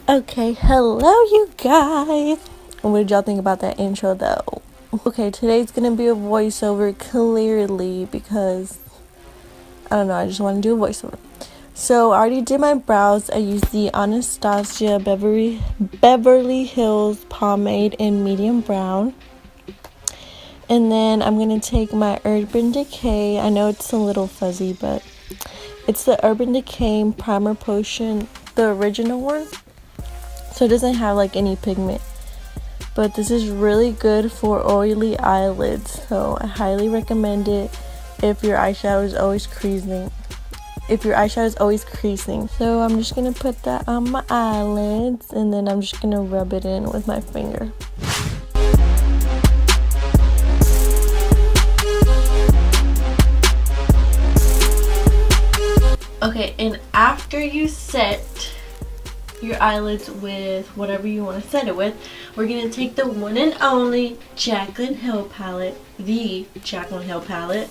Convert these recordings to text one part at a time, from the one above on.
Okay, hello you guys. What did y'all think about that intro though? Okay, today's gonna be a voiceover clearly because I don't know, I just want to do a voiceover. So I already did my brows. I used the Anastasia Beverly Hills pomade in medium brown. And then I'm gonna take my Urban Decay. I know it's a little fuzzy, but it's the Urban Decay Primer Potion, the original one. So it doesn't have like any pigment, but this is really good for oily eyelids, so I highly recommend it if your eyeshadow is always creasing. So I'm just gonna put that on my eyelids, and then I'm just gonna rub it in with my finger. Okay, and after you set your eyelids with whatever you want to set it with, we're going to take the one and only Jaclyn Hill palette, the Jaclyn Hill palette,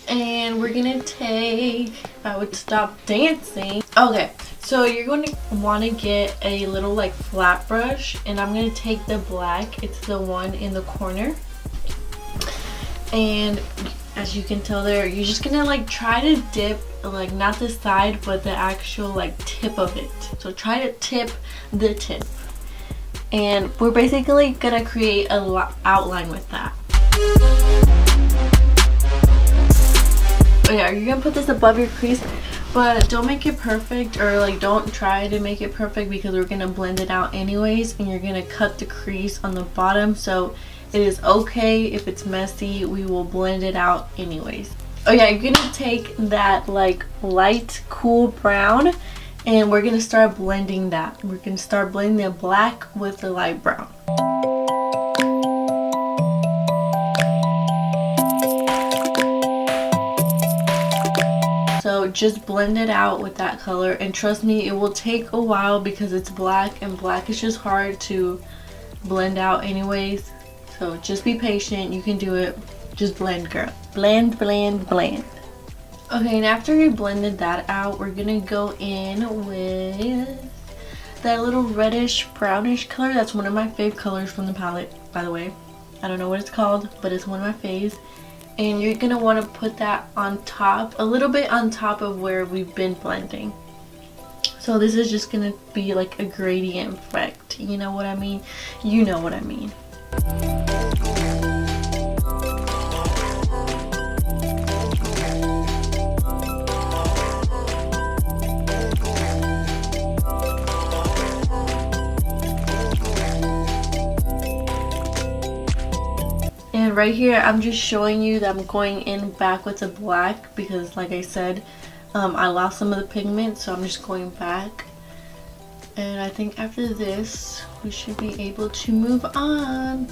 and we're going to take, if I would stop dancing. Okay, so you're going to want to get a little like flat brush, and I'm going to take the black, it's the one in the corner, and as you can tell there, you're just gonna like try to dip, like not the side but the actual like tip of it. So try to tip the tip, and we're basically gonna create a outline with that. Oh yeah, you're gonna put this above your crease, but don't make it perfect, or like don't try to make it perfect, because we're gonna blend it out anyways, and you're gonna cut the crease on the bottom, so it is okay if it's messy, we will blend it out anyways. Oh yeah, you're gonna take that like light cool brown, and we're gonna start blending that. We're gonna start blending the black with the light brown. So just blend it out with that color, and trust me, it will take a while because it's black, and black is just hard to blend out anyways. So just be patient, you can do it. Just blend, girl. Blend, blend, blend. Okay, and after you blended that out, we're gonna go in with that little reddish brownish color. That's one of my fave colors from the palette, by the way. I don't know what it's called, but it's one of my faves. And you're gonna want to put that on top, a little bit on top of where we've been blending. So this is just gonna be like a gradient effect. You know what I mean? You know what I mean. And right here, I'm just showing you that I'm going in back with the black because, like I said, I lost some of the pigment, so I'm just going back. And I think after this, we should be able to move on.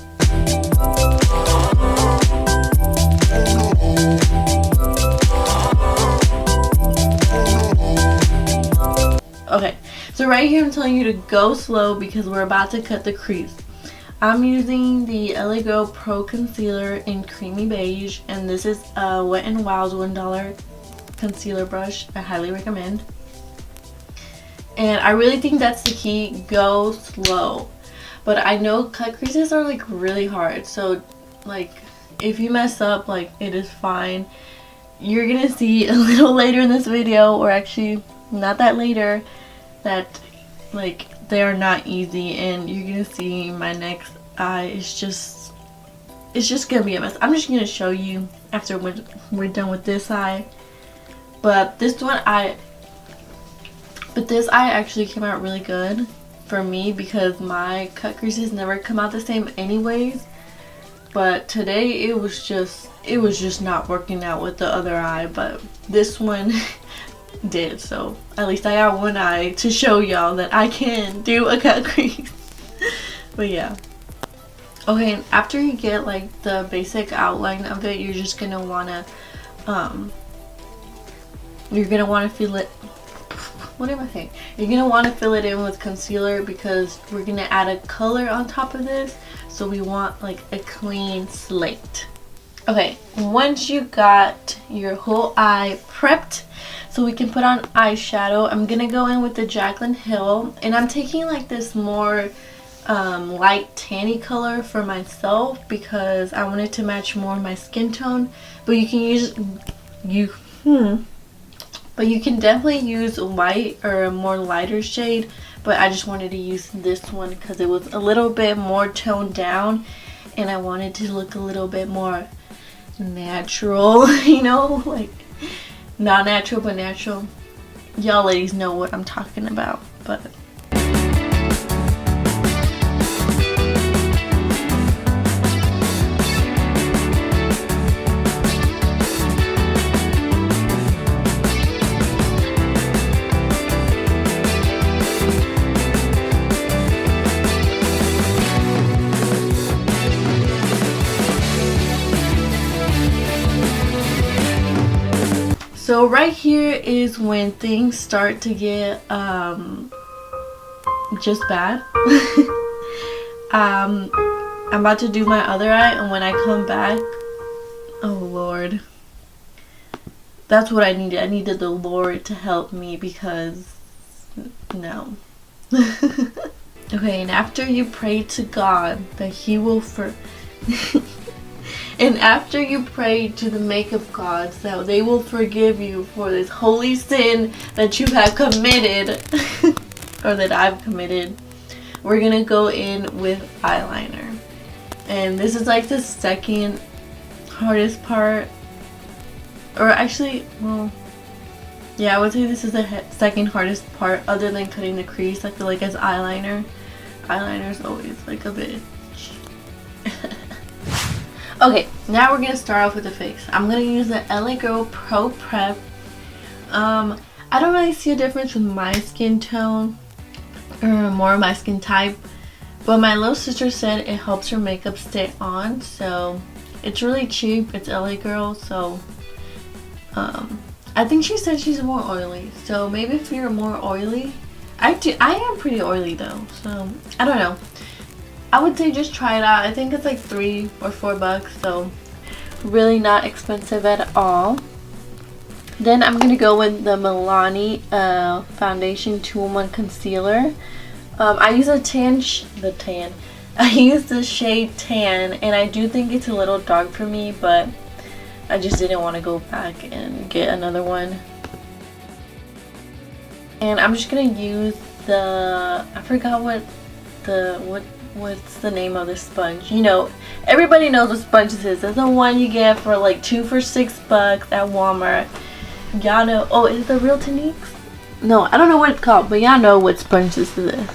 Okay, so right here I'm telling you to go slow because we're about to cut the crease. I'm using the LA Girl Pro Concealer in Creamy Beige, and this is a Wet n Wild's $1 concealer brush. I highly recommend. And I really think that's the key, go slow. But I know cut creases are like really hard, so like if you mess up, like it is fine. You're gonna see a little later in this video, or actually not that later, that like they are not easy, and you're gonna see my next eye is just, it's just gonna be a mess. I'm just gonna show you after we're done with this eye. But this eye actually came out really good for me because my cut creases never come out the same anyways. But today it was just not working out with the other eye, but this one did. So at least I got one eye to show y'all that I can do a cut crease. But yeah. Okay, and after you get like the basic outline of it, you're just gonna wanna fill it. What am I saying? You're gonna want to fill it in with concealer because we're gonna add a color on top of this. So we want like a clean slate. Okay, once you got your whole eye prepped so we can put on eyeshadow, I'm gonna go in with the Jaclyn Hill, and I'm taking like this more light tanny color for myself because I wanted to match more my skin tone. But you can use but you can definitely use white or a more lighter shade, but I just wanted to use this one because it was a little bit more toned down and I wanted to look a little bit more natural, you know, like not natural but natural. Y'all ladies know what I'm talking about. But so right here is when things start to get just bad. I'm about to do my other eye, and when I come back, oh Lord, that's what I needed. I needed the Lord to help me because no. Okay, and after you pray to God that He will and after you pray to the makeup gods that they will forgive you for this holy sin that you have committed, or that I've committed, we're gonna go in with eyeliner. And this is like the second hardest part, or actually, well, yeah, I would say this is the second hardest part other than cutting the crease. I feel like as eyeliner is always like a bitch. Okay, now we're gonna start off with the face. I'm gonna use the LA Girl Pro Prep. I don't really see a difference with my skin tone, or more of my skin type, but my little sister said it helps her makeup stay on, so it's really cheap. It's LA Girl, so I think she said she's more oily, so maybe if you're more oily, I am pretty oily though, so I don't know. I would say just try it out. I think it's like $3 or $4, so really not expensive at all. Then I'm gonna go with the Milani foundation 2-in-1 concealer. I use I use the shade tan, and I do think it's a little dark for me, but I just didn't want to go back and get another one. And I'm just gonna use the, I forgot what's the name of this sponge. You know, everybody knows what sponge this is. It's the one you get for like 2 for $6 at Walmart. Y'all know. Oh, is it the Real Techniques? No, I don't know what it's called, but y'all know what sponge this is.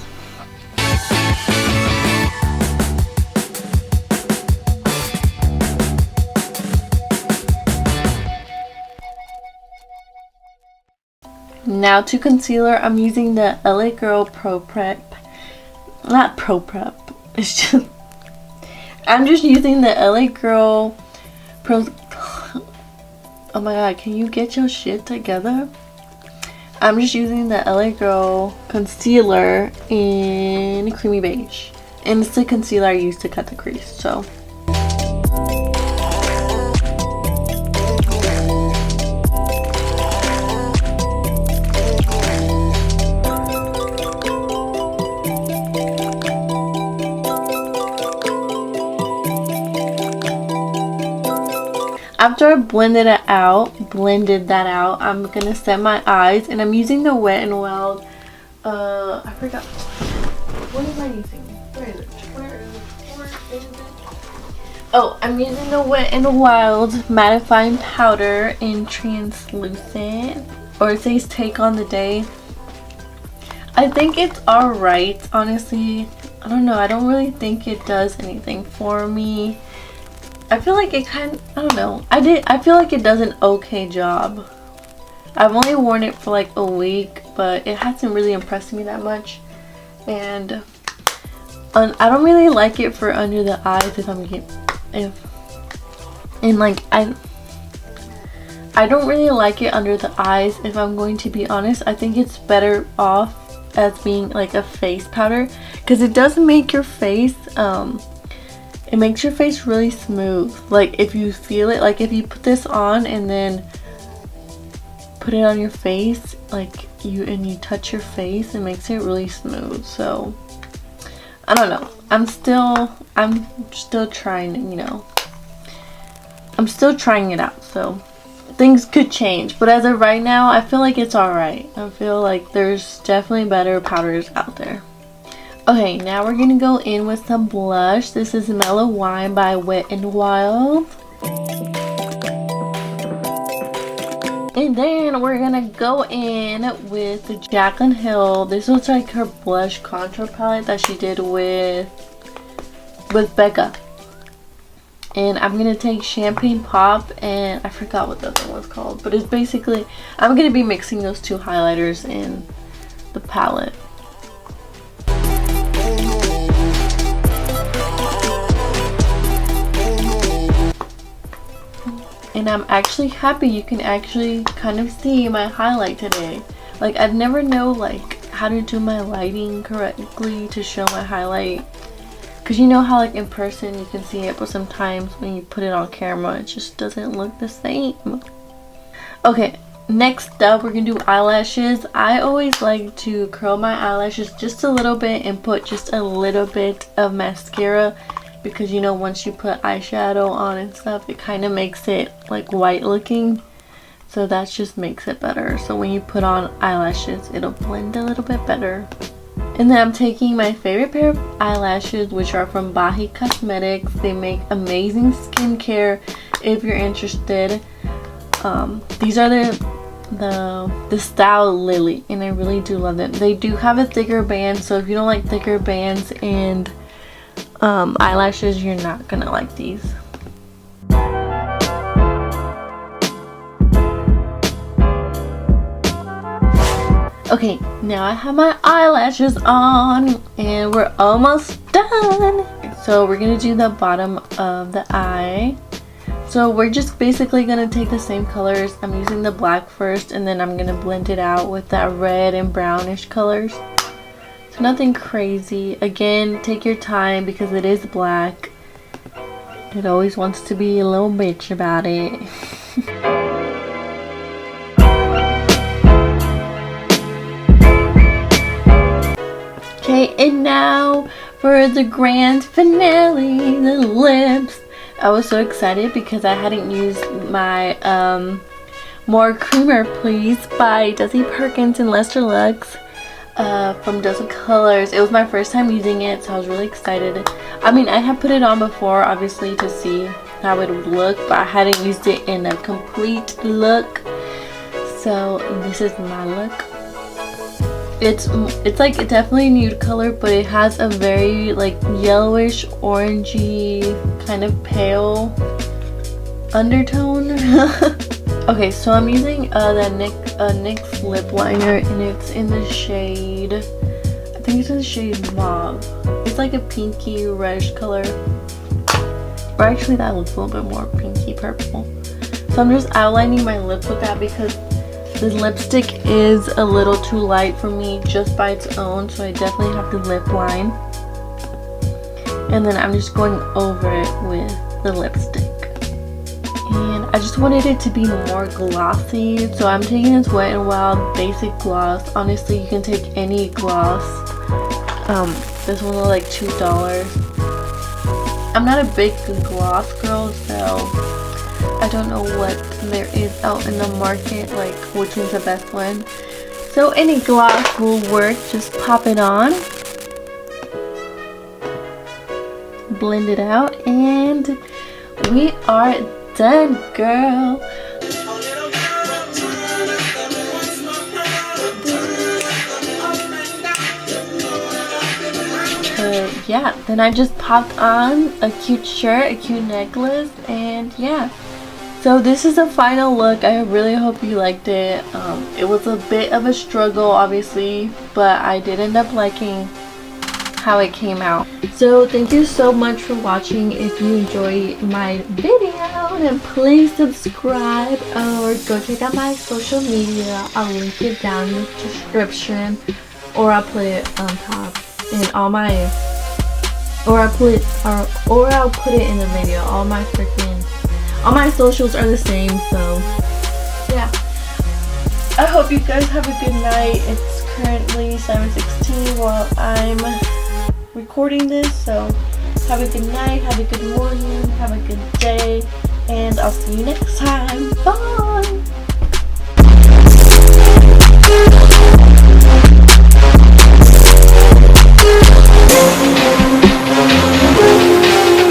Now to concealer, I'm using the LA Girl Pro Prep. Not Pro Prep. It's just, I'm just using the LA Girl Pro. Oh my god, can you get your shit together? I'm just using the LA Girl concealer in Creamy Beige, and it's the concealer I used to cut the crease. So after I blended that out, I'm gonna set my eyes, and I'm using the Wet n Wild. I forgot. What am I using? Where is it? Oh, I'm using the Wet n Wild mattifying powder in translucent, or it says take on the day. I think it's alright, honestly. I don't know. I don't really think it does anything for me. I feel like it I don't know. I feel like it does an okay job. I've only worn it for like a week, but it hasn't really impressed me that much. And I don't really like it for under the eyes I don't really like it under the eyes, if I'm going to be honest. I think it's better off as being like a face powder, because it does make your face It makes your face really smooth. Like if you feel it, like if you put this on and then put it on your face, like you touch your face, it makes it really smooth. So I don't know. I'm still trying, you know. I'm still trying it out, so things could change. But as of right now, I feel like it's alright. I feel like there's definitely better powders out there. Okay, now we're gonna go in with some blush. This is Mellow Wine by Wet n Wild. And then we're gonna go in with the Jaclyn Hill. This was like her blush contour palette that she did with Becca. And I'm gonna take Champagne Pop and I forgot what the other one was called, but it's basically, I'm gonna be mixing those two highlighters in the palette. And I'm actually happy you can actually kind of see my highlight today. Like I'd never know like how to do my lighting correctly to show my highlight. Cause you know how like in person you can see it, but sometimes when you put it on camera it just doesn't look the same. Okay, next up we're gonna do eyelashes. I always like to curl my eyelashes just a little bit and put just a little bit of mascara. Because you know once you put eyeshadow on and stuff, it kind of makes it like white looking, so that just makes it better. So when you put on eyelashes, it'll blend a little bit better. And then I'm taking my favorite pair of eyelashes, which are from Bahi Cosmetics. They make amazing skincare if you're interested. These are the style Lily, and I really do love them. They do have a thicker band, so if you don't like thicker bands and eyelashes, you're not gonna like these. Okay, now I have my eyelashes on and we're almost done. So we're gonna do the bottom of the eye. So we're just basically gonna take the same colors. I'm using the black first and then I'm gonna blend it out with that red and brownish colors. Nothing crazy. Again, take your time because it is black. It always wants to be a little bitch about it. Okay, and now for the grand finale, the lips. I was so excited because I hadn't used my More Creamer Please by Desi Perkins and Lester Lux. From Dozen Colors. It was my first time using it, so I was really excited. I mean, I had put it on before obviously to see how it would look, but I hadn't used it in a complete look. So this is my look. It's like definitely a nude color, but it has a very like yellowish orangey kind of pale undertone. Okay, so I'm using the NYX lip liner, and it's in the shade, I think it's in the shade Mauve. It's like a pinky reddish color, or actually that looks a little bit more pinky purple. So I'm just outlining my lips with that because this lipstick is a little too light for me just by its own, so I definitely have to lip line. And then I'm just going over it with the lipstick. And I just wanted it to be more glossy, so I'm taking this Wet n Wild basic gloss. Honestly, you can take any gloss. This one was like $2. I'm not a big gloss girl, so I don't know what there is out in the market, like which one's the best one. So any gloss will work. Just pop it on, blend it out, and we are done, girl. Yeah, then I just popped on a cute shirt, a cute necklace, and yeah. So this is the final look. I really hope you liked it. It was a bit of a struggle obviously, but I did end up liking how it came out. So thank you so much for watching. If you enjoyed my video, then please subscribe or go check out my social media. I'll link it down in the description, or I'll put it on top in all my or I'll put it in the video. All my socials are the same, so yeah. I hope you guys have a good night. It's currently 7:16 while I'm recording this, so have a good night, have a good morning, have a good day, and I'll see you next time. Bye.